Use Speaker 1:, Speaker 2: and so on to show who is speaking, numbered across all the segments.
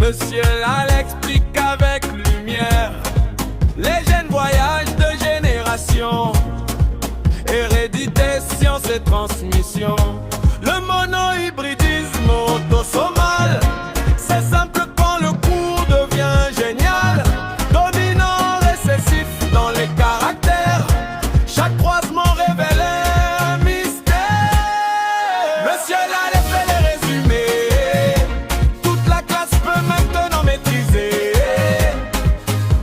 Speaker 1: Monsieur là l'explique avec lumière. Les jeunes voyagent de génération. Hérédité, science et transmission. Le monohybridisme autosomal. C'est simple quand le cours devient génial. Dominant, récessif dans les caractères. Chaque croisement révélait un mystère. Monsieur là les fait les résumés. Toute la classe peut maintenant maîtriser.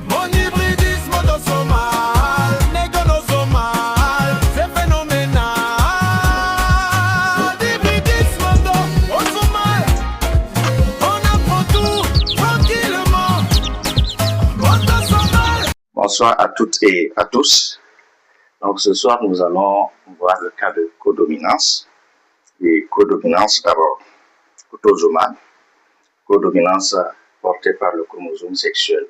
Speaker 1: Mon hybridisme autosomal, négonosomal, c'est phénoménal. Hybridisme autosomal, on apprend tout tranquillement. Autosomal.
Speaker 2: Bonsoir à toutes et à tous. Donc ce soir, nous allons voir le cas de codominance. Et codominance d'abord autosomale, codominance portée par le chromosome sexuel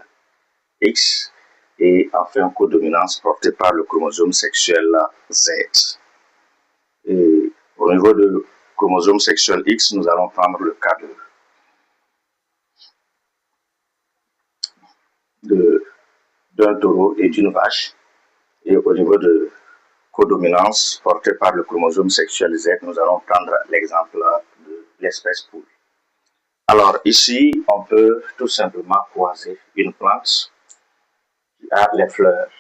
Speaker 2: X et enfin codominance portée par le chromosome sexuel Z. Et au niveau du chromosome sexuel X, nous allons prendre le cas d'un taureau et d'une vache. Et au niveau de codominance portée par le chromosome sexuel Z, nous allons prendre l'exemple de l'espèce poule. Alors ici, on peut tout simplement croiser une plante qui a les fleurs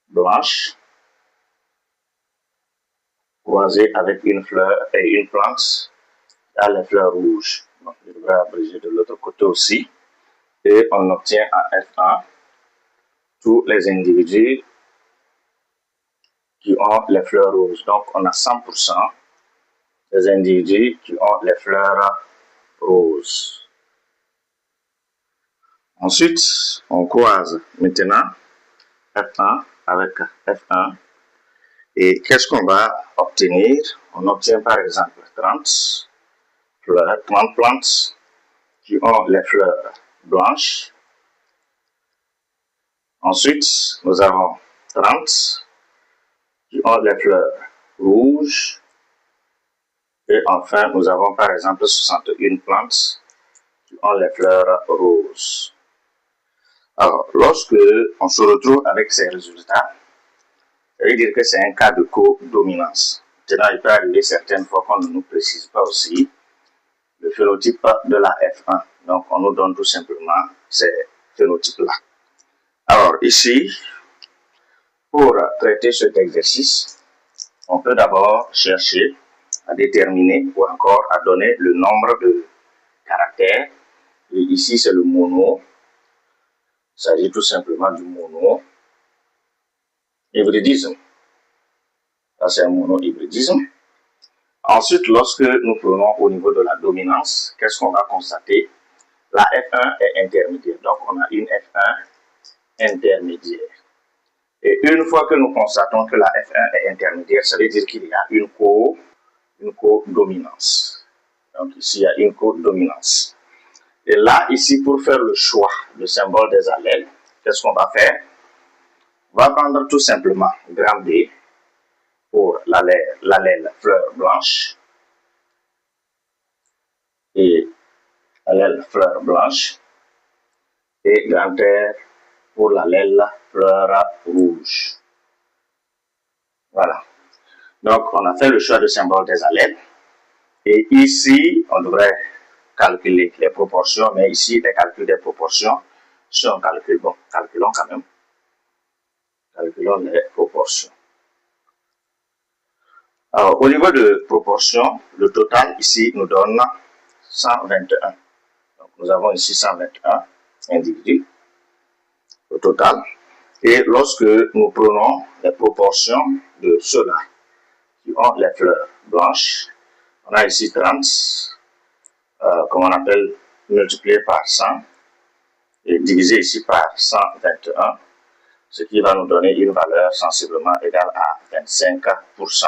Speaker 2: blanches, croisée avec une fleur et une plante qui a les fleurs rouges. Donc, je devrais abréger de l'autre côté aussi. Et on obtient en F1 tous les individus qui ont les fleurs roses. Donc, on a 100% des individus qui ont les fleurs roses. Ensuite, on croise maintenant F1 avec F1. Et qu'est-ce qu'on va obtenir? On obtient par exemple 30 plantes qui ont les fleurs blanches. Ensuite, nous avons 30 qui ont les fleurs rouges. Et enfin, nous avons par exemple 61 plantes qui ont les fleurs roses. Alors, lorsque on se retrouve avec ces résultats, ça veut dire que c'est un cas de codominance. Maintenant, il peut arriver certaines fois qu'on ne nous précise pas aussi le phénotype de la F1. Donc, on nous donne tout simplement ces phénotypes-là. Alors, ici, pour traiter cet exercice, on peut d'abord chercher à déterminer ou encore à donner le nombre de caractères. Et ici, c'est le mono. Il s'agit tout simplement du mono-hybridisme. Ça, c'est un mono-hybridisme. Ensuite, lorsque nous prenons au niveau de la dominance, qu'est-ce qu'on va constater? La F1 est intermédiaire. Donc, on a une F1 intermédiaire. Et une fois que nous constatons que la F1 est intermédiaire, ça veut dire qu'il y a une codominance. Donc, ici, il y a une codominance. Et là, ici, pour faire le choix du symbole des allèles, qu'est-ce qu'on va faire? On va prendre tout simplement gramme D pour l'allèle fleur blanche et allèle fleur blanche et grand R pour l'allèle fleur rouge. Voilà. Donc, on a fait le choix du symbole des allèles. Et ici, on devrait calculer les proportions, mais ici, les calculs des proportions, si on calcule, bon, calculons quand même. Calculons les proportions. Alors, au niveau de proportions, le total ici nous donne 121. Donc, nous avons ici 121 individus au total. Et lorsque nous prenons les proportions de ceux-là qui ont les fleurs blanches, on a ici 30, comme on appelle, multiplié par 100, et divisé ici par 121, ce qui va nous donner une valeur sensiblement égale à 25%.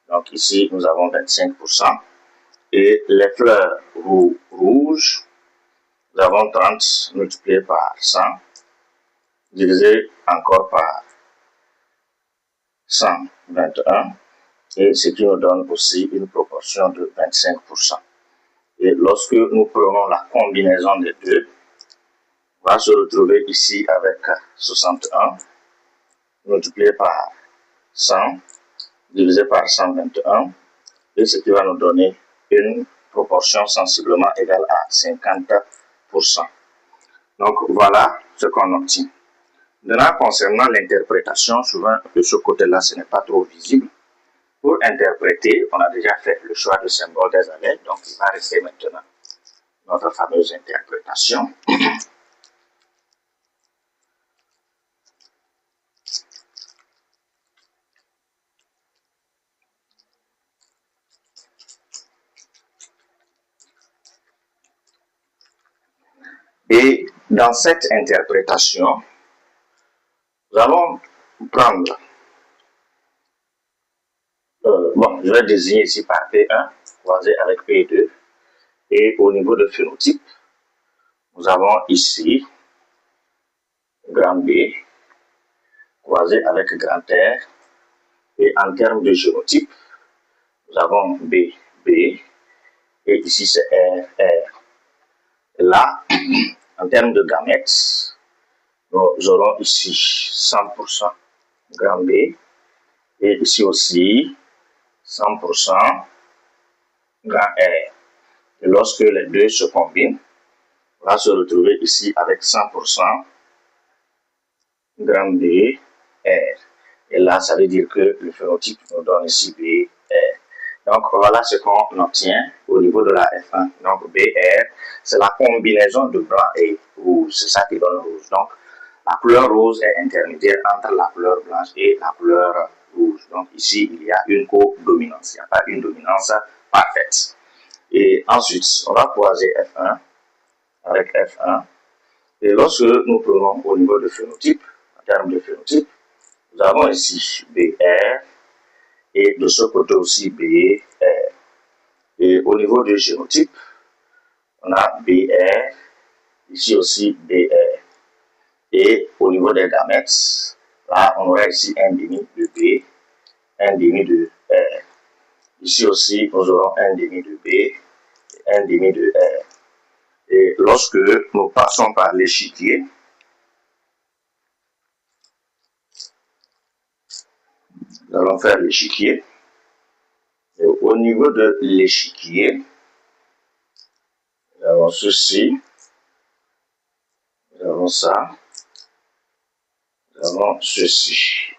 Speaker 2: Donc ici, nous avons 25%. Et les fleurs rouges, nous avons 30 multiplié par 100, divisé encore par 121, et ce qui nous donne aussi une proportion de 25%. Et lorsque nous prenons la combinaison des deux, on va se retrouver ici avec 61 multiplié par 100 divisé par 121, et ce qui va nous donner une proportion sensiblement égale à 50%. Donc voilà ce qu'on obtient. Maintenant, concernant l'interprétation, souvent de ce côté-là, ce n'est pas trop visible. Pour interpréter, on a déjà fait le choix de symbole des années, donc il va rester maintenant notre fameuse interprétation. Et dans cette interprétation, nous allons prendre, je vais désigner ici par P1, croisé avec P2, et au niveau de phénotype, nous avons ici grand B, croisé avec grand R, et en termes de génotype, nous avons B, B, et ici c'est R, R. Et là, en termes de gamètes, nous aurons ici 100% grand B, et ici aussi 100% grand R. Et lorsque les deux se combinent, on va se retrouver ici avec 100% grand B, R. Et là, ça veut dire que le phénotype nous donne ici B, R. Donc, voilà ce qu'on obtient au niveau de la F1. Donc, BR, c'est la combinaison de blanc et rouge. C'est ça qui donne rouge. Donc, la couleur rose est intermédiaire entre la couleur blanche et la couleur rouge. Donc, ici, il y a une codominance. Il n'y a pas une dominance parfaite. Et ensuite, on va croiser F1 avec F1. Et lorsque nous prenons au niveau de phénotype, en termes de phénotype, nous avons ici BR et de ce côté aussi BR. Et au niveau du génotype, on a BR, ici aussi BR. Et au niveau des gamètes, là on aura ici un demi de B, un demi de R. Ici aussi, nous aurons un demi de B et un demi de R. Et lorsque nous passons par l'échiquier, nous allons faire l'échiquier. Au niveau de l'échiquier, nous avons ceci, nous avons ça, nous avons ceci.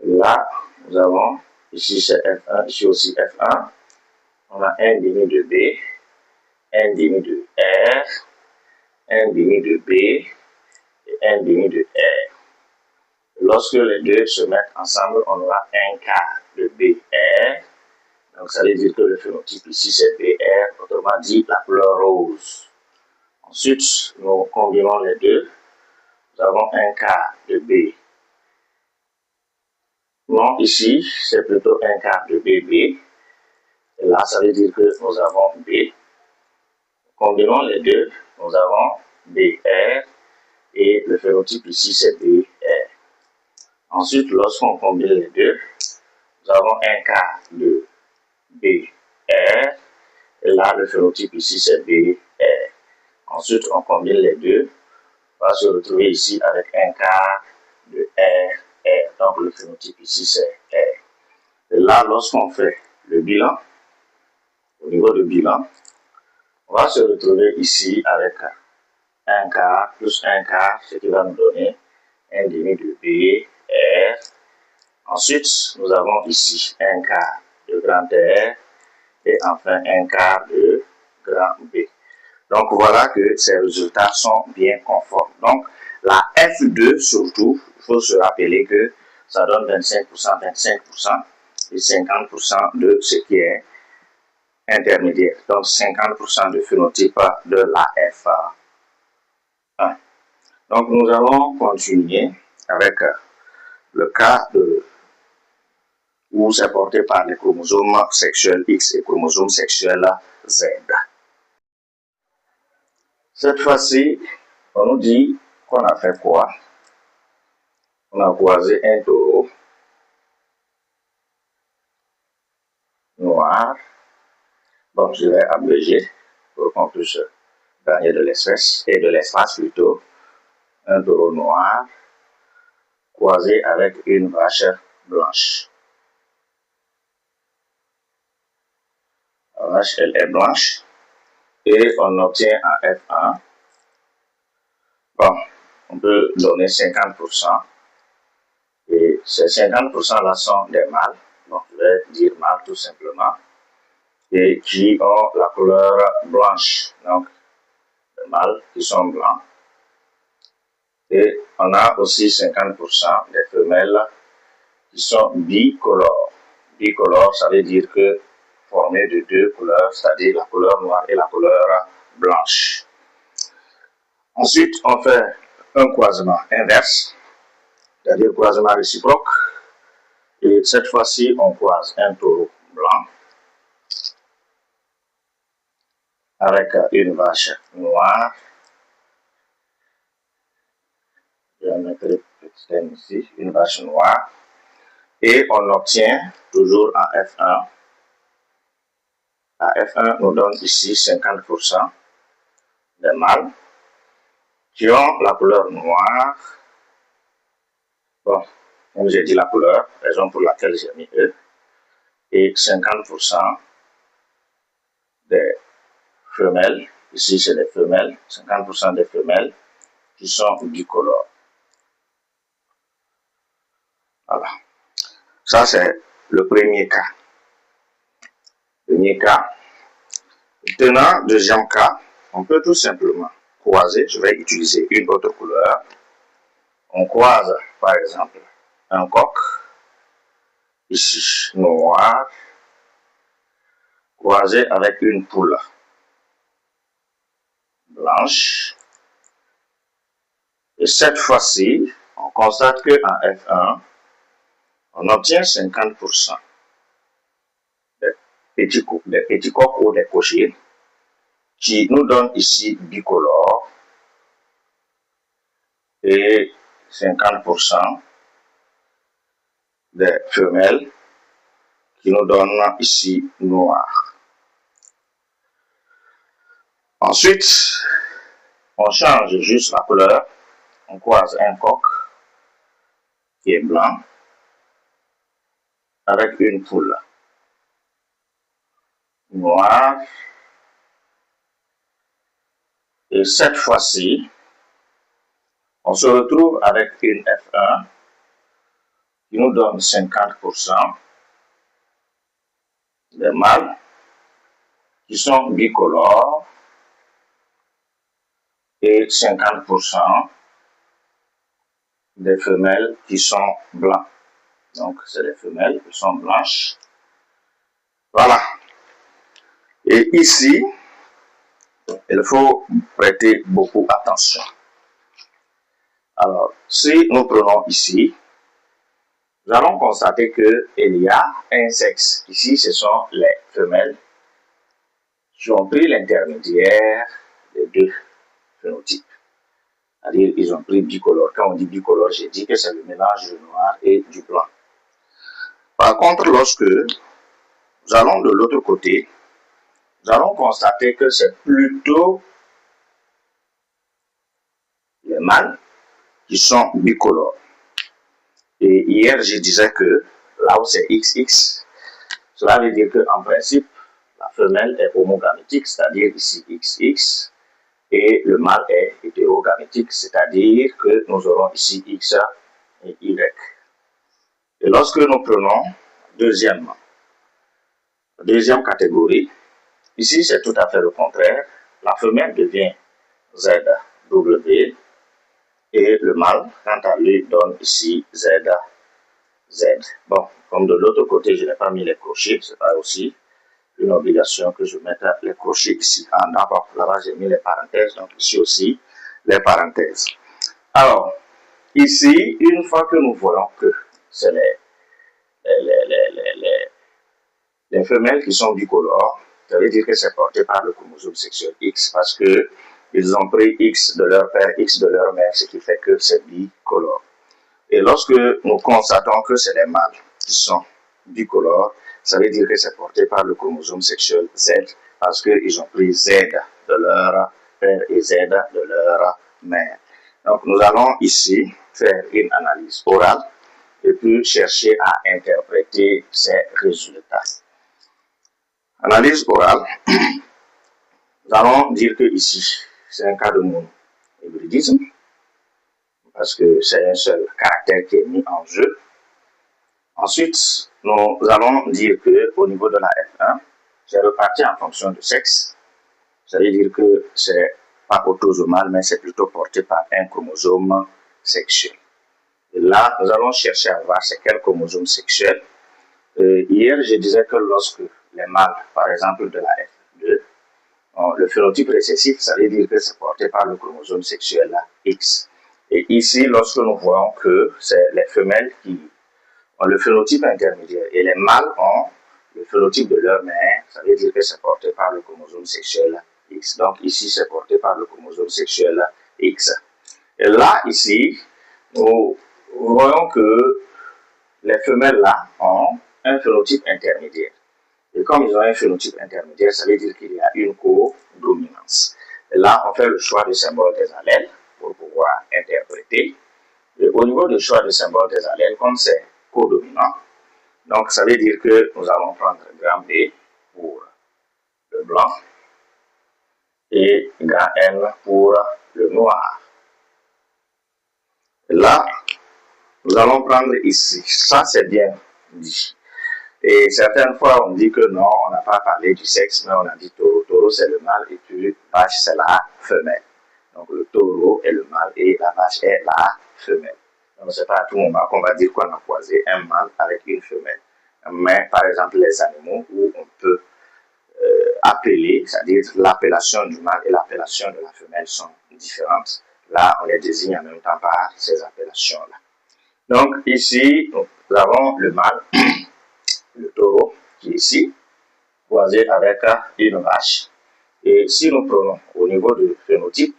Speaker 2: Là, nous avons, ici c'est F1, ici aussi F1. On a un demi de B, un demi de R, un demi de B et un demi de R. Lorsque les deux se mettent ensemble, on aura un quart de BR. Donc, ça veut dire que le phénotype ici, c'est BR, autrement dit, la couleur rose. Ensuite, nous combinons les deux. Nous avons un quart de B. Non, ici, c'est plutôt un quart de BB. Et là, ça veut dire que nous avons B. Combinons les deux. Nous avons BR. Et le phénotype ici, c'est BR. Ensuite, lorsqu'on combine les deux, nous avons un quart de BR. Et là, le phénotype ici, c'est BR. Ensuite, on combine les deux. On va se retrouver ici avec un quart de R. Donc, le phénotype ici, c'est R. Et là, lorsqu'on fait le bilan, au niveau du bilan, on va se retrouver ici avec un quart plus un quart, ce qui va nous donner un demi de BR. Ensuite, nous avons ici un quart de grand R et enfin un quart de grand B. Donc, voilà que ces résultats sont bien conformes. Donc, la F2, surtout, il faut se rappeler que ça donne 25%, 25% et 50% de ce qui est intermédiaire. Donc, 50% de phénotype de la F1. Donc, nous allons continuer avec le cas où c'est porté par les chromosomes sexuels X et chromosomes sexuels Z. Cette fois-ci, on nous dit qu'on a fait quoi? On a croisé un taureau noir. Bon, je vais abréger pour qu'on puisse gagner de l'espace plutôt. Un taureau noir croisé avec une vache blanche. La vache, elle est blanche et on obtient en F1. Bon, on peut donner 50%. Et ces 50% là sont des mâles. Donc, je vais dire mâles tout simplement. Et qui ont la couleur blanche. Donc, les mâles qui sont blancs. Et on a aussi 50% des femelles qui sont bicolores. Bicolores, ça veut dire que formées de deux couleurs, c'est-à-dire la couleur noire et la couleur blanche. Ensuite, on fait un croisement inverse, c'est-à-dire croisement réciproque. Et cette fois-ci, on croise un taureau blanc avec une vache noire. Je vais mettre le petit thème ici, une vache noire. Et on obtient toujours en F1. À F1 nous donne ici 50% des mâles qui ont la couleur noire. Bon, comme j'ai dit la couleur, raison pour laquelle j'ai mis E. Et 50% des femelles, ici c'est les femelles, 50% des femelles qui sont bicolores. Voilà. Ça c'est le premier cas. Premier cas. Maintenant, deuxième cas, on peut tout simplement croiser. Je vais utiliser une autre couleur. On croise, par exemple, un coq, ici, noir, croisé avec une poule blanche. Et cette fois-ci, on constate qu'en F1, on obtient 50% des petits coqs ou des cochers qui nous donnent ici bicolore et 50% des femelles qui nous donnent ici noir. Ensuite, on change juste la couleur. On croise un coq qui est blanc avec une poule noire. Et cette fois-ci, on se retrouve avec une F1 qui nous donne 50% des mâles qui sont bicolores et 50% des femelles qui sont blancs. Donc, c'est les femelles qui sont blanches. Voilà. Et ici, il faut prêter beaucoup attention. Alors, si nous prenons ici, nous allons constater qu'il y a un sexe. Ici, ce sont les femelles qui ont pris l'intermédiaire des deux phénotypes. C'est-à-dire, ils ont pris bicolore. Quand on dit bicolore, j'ai dit que c'est le mélange du noir et du blanc. Par contre, lorsque nous allons de l'autre côté, nous allons constater que c'est plutôt les mâles qui sont bicolores. Et hier, je disais que là où c'est XX, cela veut dire qu'en principe, la femelle est homogamétique, c'est-à-dire ici XX, et le mâle est hétérogamétique, c'est-à-dire que nous aurons ici X et Y. Et lorsque nous prenons deuxième catégorie, ici c'est tout à fait le contraire. La femelle devient ZW et le mâle, quant à lui, donne ici Z. Bon, comme de l'autre côté, je n'ai pas mis les crochets, c'est pas aussi une obligation que je mette les crochets ici. Ah, d'accord, là-bas j'ai mis les parenthèses, donc ici aussi les parenthèses. Alors, ici, une fois que nous voyons que c'est les femelles qui sont bicolores, ça veut dire que c'est porté par le chromosome sexuel X parce que ils ont pris X de leur père, X de leur mère, ce qui fait que c'est bicolore. Et lorsque nous constatons que c'est les mâles qui sont bicolores, ça veut dire que c'est porté par le chromosome sexuel Z parce qu'ils ont pris Z de leur père et Z de leur mère. Donc, nous allons ici faire une analyse orale et puis chercher à interpréter ces résultats. Analyse orale. Nous allons dire que ici, c'est un cas de monohybridisme, parce que c'est un seul caractère qui est mis en jeu. Ensuite, nous allons dire que au niveau de la F1, c'est reparti en fonction de sexe. Ça veut dire que c'est pas autosomal, mais c'est plutôt porté par un chromosome sexuel. Et là, nous allons chercher à voir c'est quel chromosome sexuel. Hier, je disais que lorsque les mâles, par exemple de la F2, le phénotype récessif, ça veut dire que c'est porté par le chromosome sexuel X. Et ici, lorsque nous voyons que c'est les femelles qui ont le phénotype intermédiaire et les mâles ont le phénotype de leur mère, ça veut dire que c'est porté par le chromosome sexuel X. Donc ici, c'est porté par le chromosome sexuel X. Et là, ici, nous voyons que les femelles là ont un phénotype intermédiaire. Et comme ils ont un phénotype intermédiaire, ça veut dire qu'il y a une codominance. Et là, on fait le choix du symbole des allèles pour pouvoir interpréter. Et au niveau du choix du symbole des allèles, comme c'est codominant, donc ça veut dire que nous allons prendre grand B pour le blanc et grand N pour le noir. Et là, nous allons prendre ici, ça c'est bien dit. Et certaines fois, on dit que non, on n'a pas parlé du sexe, mais on a dit taureau. Taureau, c'est le mâle et puis vache, c'est la femelle. Donc, le taureau est le mâle et la vache est la femelle. Donc, c'est pas à tout moment qu'on va dire qu'on a croisé un mâle avec une femelle. Mais, par exemple, les animaux où on peut appeler, c'est-à-dire l'appellation du mâle et l'appellation de la femelle sont différentes. Là, on les désigne en même temps par ces appellations-là. Donc, ici, nous avons le mâle, le taureau, qui est ici, croisé avec une vache. Et si nous prenons au niveau du phénotype,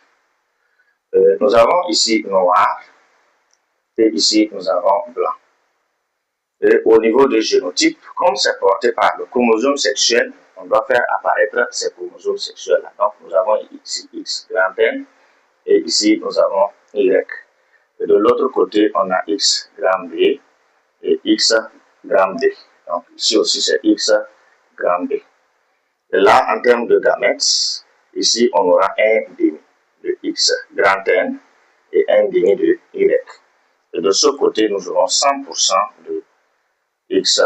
Speaker 2: nous avons ici noir et ici nous avons blanc. Et au niveau du génotype, comme c'est porté par le chromosome sexuel, on doit faire apparaître ces chromosomes sexuels-là. Donc nous avons ici X grand N et ici nous avons Y. Et de l'autre côté, on a X grand B et X grand D. Donc ici aussi c'est X grand B. Et là, en termes de gamètes, ici on aura un demi de X grand N et un demi de Y. Et de ce côté, nous aurons 100% de X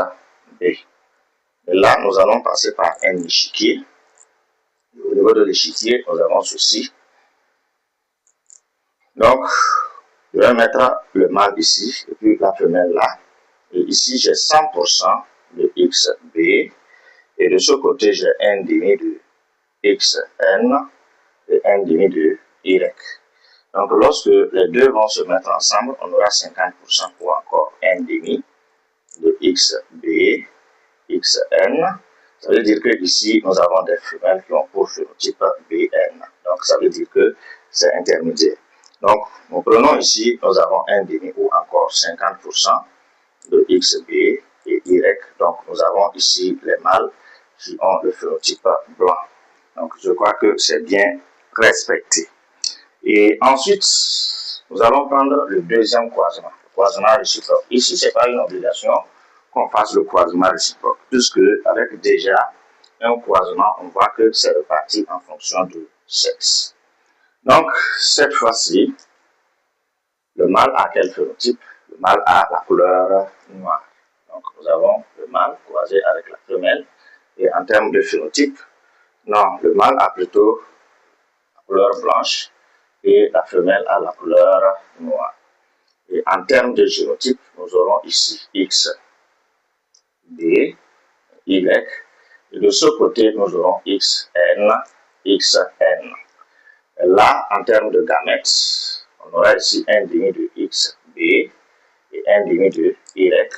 Speaker 2: B. Et là, nous allons passer par un échiquier. Au niveau de l'échiquier, nous avons ceci. Donc, je vais mettre le mâle ici et puis la femelle là. Et ici, j'ai 100% de XB. Et de ce côté, j'ai un demi de XN et un demi de Y. Donc, lorsque les deux vont se mettre ensemble, on aura 50% ou encore un demi de XB, XN. Ça veut dire que ici, nous avons des femelles qui ont pour phénotype BN. Donc, ça veut dire que c'est intermédiaire. Donc, nous prenons ici, nous avons un demi ou encore 50% de XB et Y. Donc, nous avons ici les mâles qui ont le phénotype blanc. Donc, je crois que c'est bien respecté. Et ensuite, nous allons prendre le deuxième croisement, le croisement réciproque. Ici, ce n'est pas une obligation qu'on fasse le croisement réciproque, puisque avec déjà un croisement, on voit que c'est reparti en fonction du sexe. Donc, cette fois-ci, le mâle a quel phénotype? Le mâle a la couleur noire. Donc, nous avons le mâle croisé avec la femelle. Et en termes de phénotype, non, le mâle a plutôt la couleur blanche et la femelle a la couleur noire. Et en termes de génotype, nous aurons ici X, D, Y. Et de ce côté, nous aurons XN, XN. Et là, en termes de gamètes, on aura ici un demi de XB et un demi de Y.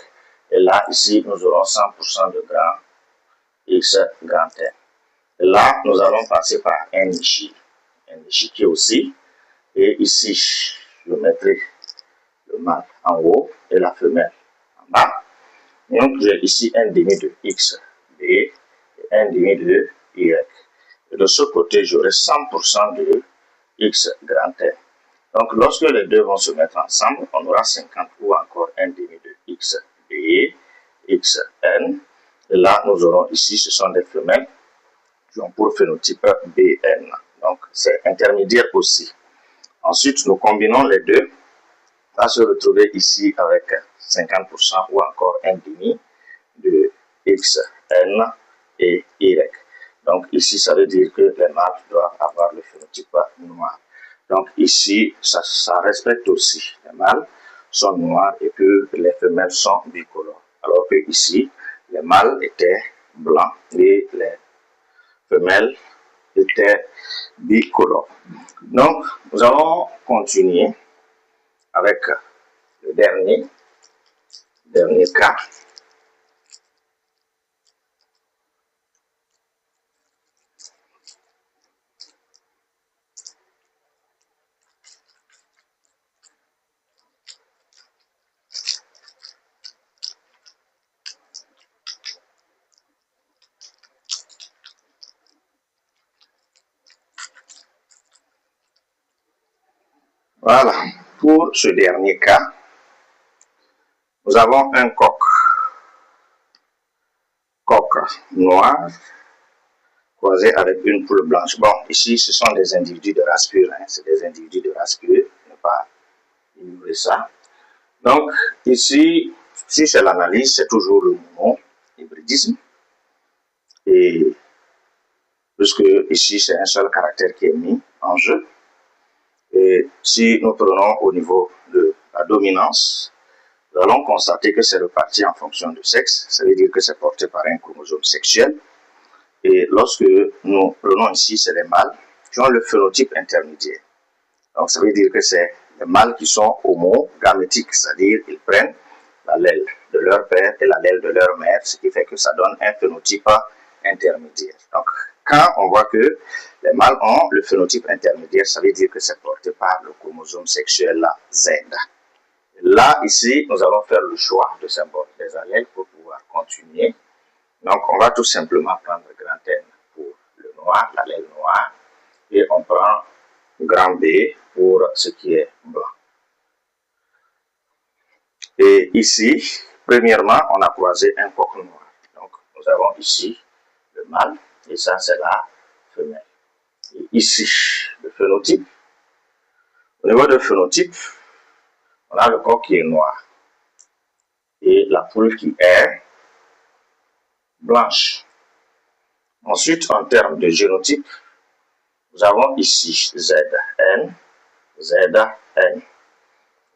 Speaker 2: Et là, ici, nous aurons 100% de grand X grand N. Et là, nous allons passer par un échiquier aussi. Et ici, je mettrai le mâle en haut et la femelle en bas. Donc, j'ai ici un demi de XB et un demi de Y. Et de ce côté, j'aurai 100% de x grand N. Donc, lorsque les deux vont se mettre ensemble, on aura 50 ou encore 1 demi de x B, x N. Et là, nous aurons ici, ce sont des femelles qui ont pour phénotype BN. Donc, c'est intermédiaire aussi. Ensuite, nous combinons les deux. On va se retrouver ici avec 50% ou encore 1 demi de XN et Y. Donc, ici, ça veut dire que les mâles doivent avoir le phénotype noir. Donc, ici, ça respecte aussi. Les mâles sont noirs et que les femelles sont bicolores. Alors que ici, les mâles étaient blancs et les femelles étaient bicolores. Donc, nous allons continuer avec le dernier cas. Voilà, pour ce dernier cas, nous avons un coq noir croisé avec une poule blanche. Bon, ici, ce sont des individus de race pure, hein. C'est des individus de race pure, ne pas ignorer ça. Donc, ici, si c'est l'analyse, c'est toujours le mono-hybridisme. Et puisque ici, c'est un seul caractère qui est mis en jeu. Et si nous prenons au niveau de la dominance, nous allons constater que c'est réparti en fonction du sexe. Ça veut dire que c'est porté par un chromosome sexuel. Et lorsque nous prenons ici, c'est les mâles qui ont le phénotype intermédiaire. Donc ça veut dire que c'est les mâles qui sont homogamétiques, c'est-à-dire ils prennent l'allèle de leur père et l'allèle de leur mère, ce qui fait que ça donne un phénotype intermédiaire. Donc quand on voit que les mâles ont le phénotype intermédiaire, ça veut dire que c'est porté par le chromosome sexuel Z. Là, ici, nous allons faire le choix de symbole des allèles pour pouvoir continuer. Donc, on va tout simplement prendre grand N pour le noir, l'allèle noir, et on prend grand B pour ce qui est blanc. Et ici, premièrement, on a croisé un coq noir. Donc, nous avons ici le mâle, et ça, c'est la femelle. Et ici, le phénotype. Au niveau du phénotype, on a le coq qui est noir et la poule qui est blanche. Ensuite, en termes de génotype, nous avons ici ZN, ZN.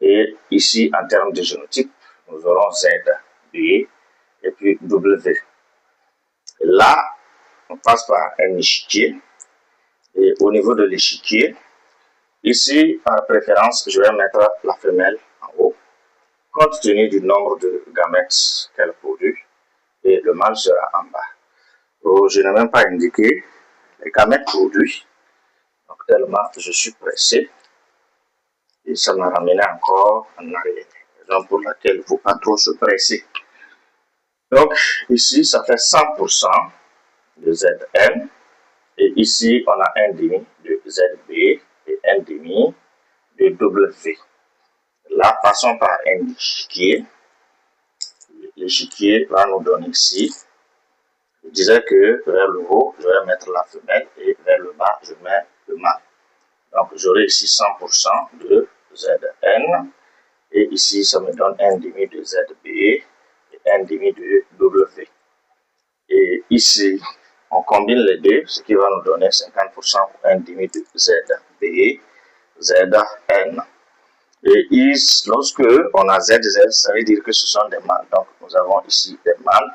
Speaker 2: Et ici, en termes de génotype, nous aurons ZB et puis W. Et là, on passe par un échiquier. Et au niveau de l'échiquier, ici, par préférence, je vais mettre la femelle en haut, compte tenu du nombre de gamètes qu'elle produit, et le mâle sera en bas. Donc, je n'ai même pas indiqué les gamètes produits, donc tellement je suis pressé, et ça m'a ramené encore en arrière, raison pour laquelle il ne faut pas trop se presser. Donc, ici, ça fait 100% de ZN, et ici, on a un demi de ZB et un demi de W. Là, passons par un échiquier. L'échiquier va nous donner ici. Je disais que vers le haut, je vais mettre la femelle et vers le bas, je mets le mâle. Donc, j'aurai ici 100% de ZN. Et ici, ça me donne un demi de ZB et un demi de W. Et ici, on combine les deux, ce qui va nous donner 50% ou un demi de ZB, ZN. Et ici, lorsque on a ZZ, ça veut dire que ce sont des mâles. Donc, nous avons ici des mâles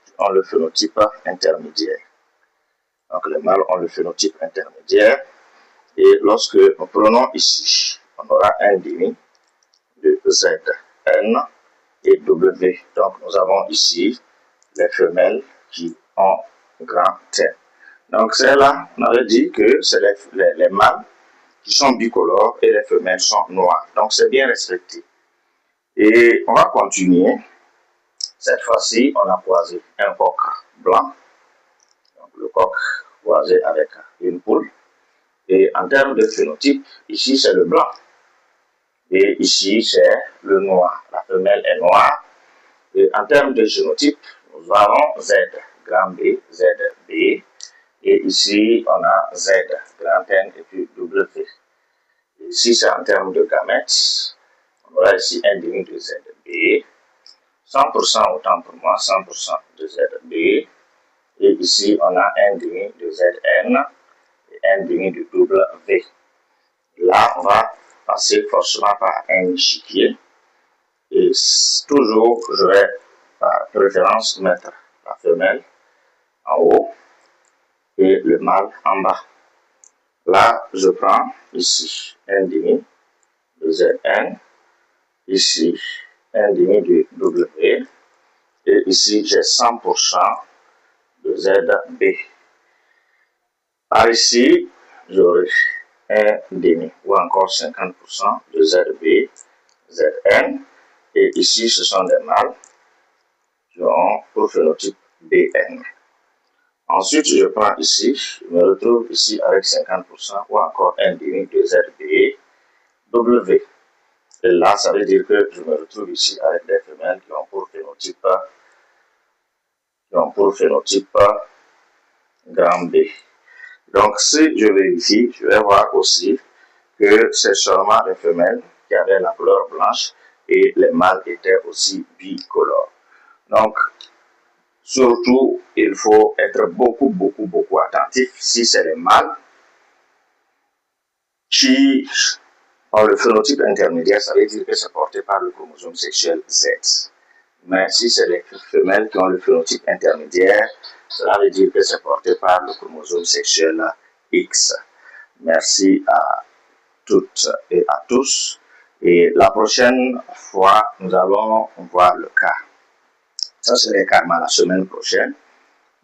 Speaker 2: qui ont le phénotype intermédiaire. Donc, les mâles ont le phénotype intermédiaire. Et lorsque nous prenons ici, on aura un demi de ZN et W. Donc, nous avons ici les femelles qui ont grand N. Donc, c'est là, on avait dit que c'est les mâles qui sont bicolores et les femelles sont noires. Donc, c'est bien respecté. Et on va continuer. Cette fois-ci, on a croisé un coq blanc. Donc, le coq croisé avec une poule. Et en termes de phénotype, ici c'est le blanc. Et ici c'est le noir. La femelle est noire. Et en termes de génotype, nous avons Z, grand B, ZB. Et ici, on a Z, grand N et puis W. Ici, c'est en termes de gamètes. On aura ici un demi de ZB. 100% autant pour moi, 100% de ZB. Et ici, on a un demi de ZN et un demi de W. Là, on va passer forcément par un échiquier. Et toujours, je vais par préférence mettre la femelle en haut et le mâle en bas. Là, je prends ici un demi de Zn, ici un demi de W, et ici j'ai 100% de ZB. Par ici, j'aurai un demi ou encore 50% de ZB, Zn, et ici ce sont des mâles qui ont pour phénotype BN. Ensuite, je prends ici, je me retrouve ici avec 50% ou encore un demi de ZB, W. Et là, ça veut dire que je me retrouve ici avec des femelles qui ont pour phénotype grand B. Donc, si je vérifie, je vais voir aussi que c'est seulement les femelles qui avaient la couleur blanche et les mâles étaient aussi bicolores. Donc, surtout, il faut être beaucoup attentif si c'est les mâles qui ont le phénotype intermédiaire, ça veut dire que c'est porté par le chromosome sexuel Z. Mais si c'est les femelles qui ont le phénotype intermédiaire, cela veut dire que c'est porté par le chromosome sexuel X. Merci à toutes et à tous. Et la prochaine fois, nous allons voir le cas. Ça, c'est les karmas la semaine prochaine.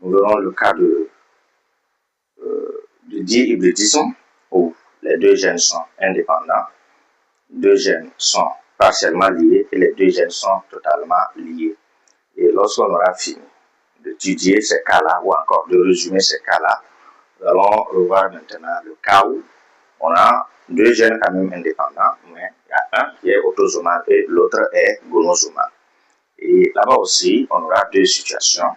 Speaker 2: Nous verrons le cas de dihybridisme où les deux gènes sont indépendants, deux gènes sont partiellement liés et les deux gènes sont totalement liés. Et lorsqu'on aura fini d'étudier ces cas-là ou encore de résumer ces cas-là, nous allons revoir maintenant le cas où on a deux gènes quand même indépendants, mais il y a un qui est autosomal et l'autre est gonosomal. Et là-bas aussi, on aura deux situations.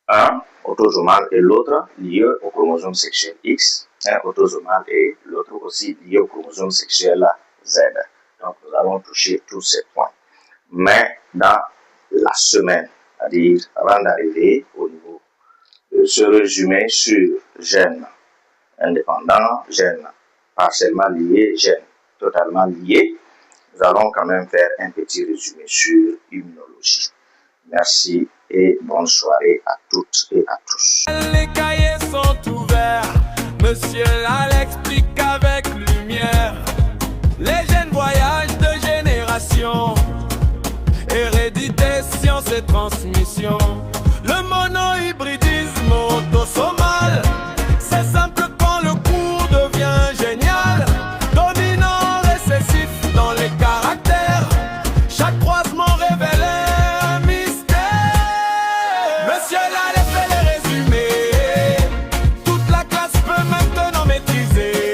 Speaker 2: Un autosomal et l'autre lié au chromosome sexuel X. Un autosomal et l'autre aussi lié au chromosome sexuel Z. Donc, nous allons toucher tous ces points. Mais dans la semaine, c'est-à-dire avant d'arriver au niveau de ce résumé sur gènes indépendants, gènes partiellement liés, gènes totalement liés, nous allons quand même faire un petit résumé sur immunologie. Merci et bonne soirée à toutes et à tous.
Speaker 1: Les cahiers sont ouverts, monsieur là l'explique avec lumière. Les gènes voyagent de génération, hérédité, science et transmission. Le monohybridisme autosomal, c'est simple quand le cours devient génial. Dominant, récessif dans les caractères, chaque croisement révèle un mystère. Monsieur là fait les résumés, toute la classe peut maintenant maîtriser.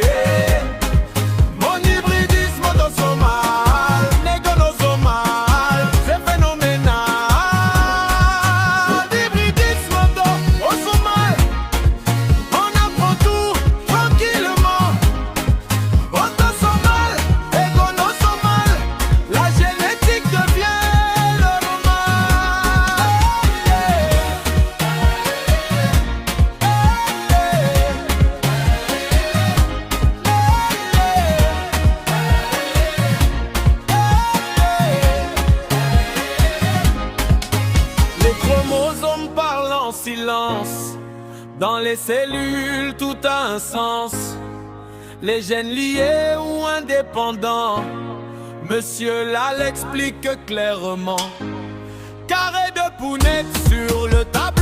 Speaker 1: Mon hybridisme autosomal, négonosomal, c'est phénoménal. Hybridisme autosomal, on apprend tout tranquillement. Autosomal, égonosomal, la génétique devient normale. Les chromosomes parlent en silence. Dans les cellules, tout a un sens. Les gènes liés ou indépendants, monsieur là l'explique clairement. Carré de pounettes sur le tapis.